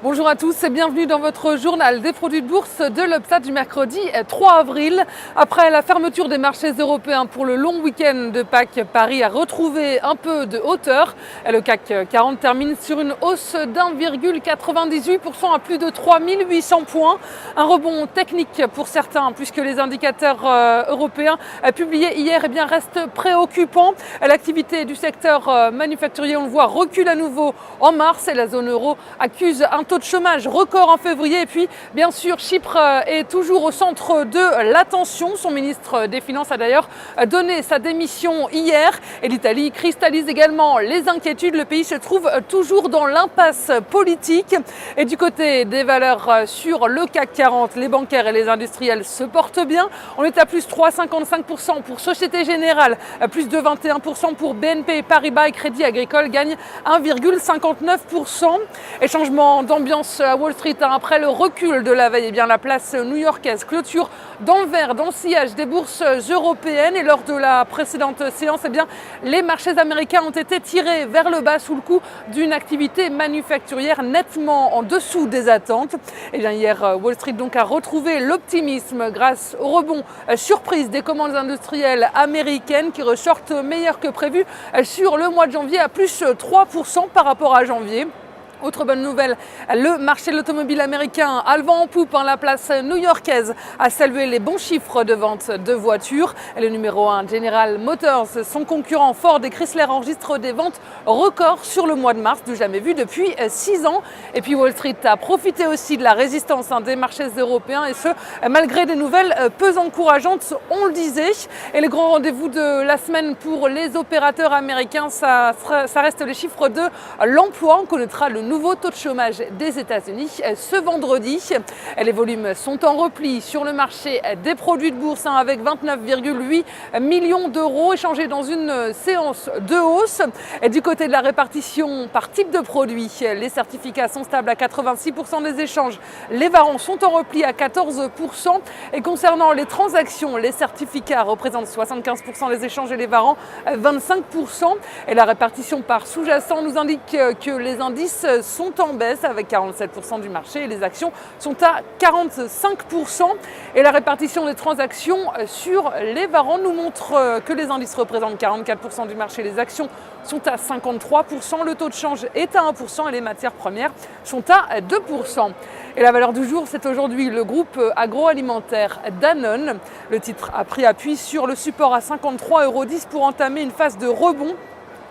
Bonjour à tous et bienvenue dans votre journal des produits de bourse de l'Upstat du mercredi 3 avril. Après la fermeture des marchés européens pour le long week-end de Pâques, Paris a retrouvé un peu de hauteur. Le CAC 40 termine sur une hausse d'1,98% à plus de 3800 points. Un rebond technique pour certains puisque les indicateurs européens publiés hier restent préoccupants. L'activité du secteur manufacturier, on le voit, recule à nouveau en mars et la zone euro accuse un taux de chômage record en février. Et puis, bien sûr, Chypre est toujours au centre de l'attention. Son ministre des Finances a d'ailleurs donné sa démission hier. Et l'Italie cristallise également les inquiétudes. Le pays se trouve toujours dans l'impasse politique. Et du côté des valeurs sur le CAC 40, les bancaires et les industriels se portent bien. On est à plus 3,55% pour Société Générale, plus de 21% pour BNP Paribas et Crédit Agricole gagne 1,59%. Et changement d'ambiance à Wall Street après le recul de la veille. La place new-yorkaise clôture dans le vert, dans le sillage des bourses européennes. Et lors de la précédente séance, les marchés américains ont été tirés vers le bas sous le coup d'une activité manufacturière nettement en dessous des attentes. Hier, Wall Street a retrouvé l'optimisme grâce au rebond surprise des commandes industrielles américaines qui ressortent meilleures que prévu sur le mois de janvier à plus 3% par rapport à janvier. Autre bonne nouvelle, le marché de l'automobile américain a le vent en poupe. La place new-yorkaise a salué les bons chiffres de vente de voitures. Le numéro 1, General Motors, son concurrent Ford et Chrysler enregistrent des ventes records sur le mois de mars, du jamais vu depuis 6 ans. Et puis Wall Street a profité aussi de la résistance des marchés européens et ce, malgré des nouvelles peu encourageantes, on le disait. Et le grand rendez-vous de la semaine pour les opérateurs américains, ça reste les chiffres de l'emploi. On connaîtra le nouveau taux de chômage des États-Unis ce vendredi. Les volumes sont en repli sur le marché des produits de bourse avec 29,8 millions d'euros échangés dans une séance de hausse. Et du côté de la répartition par type de produit, les certificats sont stables à 86% des échanges. Les varants sont en repli à 14%. Et concernant les transactions, les certificats représentent 75% des échanges et les varants 25%. Et la répartition par sous-jacent nous indique que les indices sont en baisse avec 47% du marché et les actions sont à 45%. Et la répartition des transactions sur les varants nous montre que les indices représentent 44% du marché, les actions sont à 53%, le taux de change est à 1% et les matières premières sont à 2%. Et la valeur du jour, c'est aujourd'hui le groupe agroalimentaire Danone. Le titre a pris appui sur le support à 53,10 € pour entamer une phase de rebond.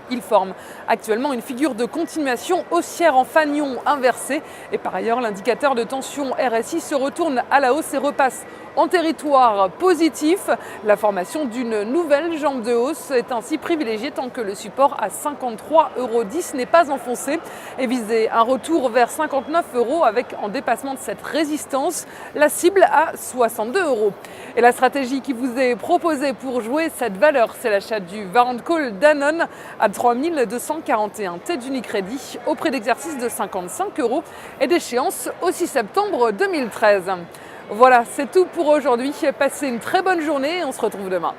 Il forme actuellement une figure de continuation haussière en fanion inversé. Et par ailleurs, l'indicateur de tension RSI se retourne à la hausse et repasse en territoire positif. La formation d'une nouvelle jambe de hausse est ainsi privilégiée tant que le support à 53,10 € n'est pas enfoncé et viser un retour vers 59 € avec en dépassement de cette résistance la cible à 62 €. Et la stratégie qui vous est proposée pour jouer cette valeur, c'est l'achat du Warrant Call Danone à 3241 têtes d'Unicredit au prix d'exercice de 55 € et d'échéance au 6 septembre 2013. Voilà, c'est tout pour aujourd'hui. Passez une très bonne journée et on se retrouve demain.